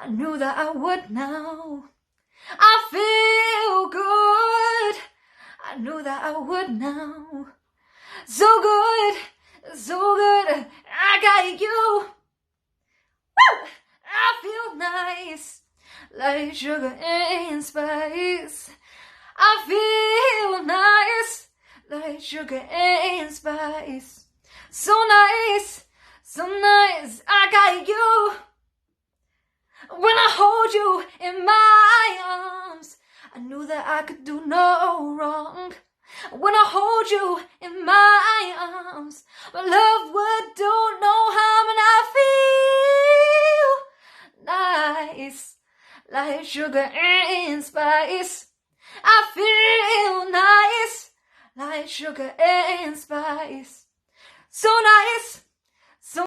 I knew that I would now. I feel good. I knew that I would now. So good, so good. I got you. Woo! I feel nice, like sugar and spice. I feel nice, like sugar and spice. So nice, so nice. I got you. When I hold you in my arms, I knew that I could do no wrong. When I hold you in my arms, my love would do no harm, and I feel nice, like sugar and spice. I feel nice, like sugar and spice. So nice,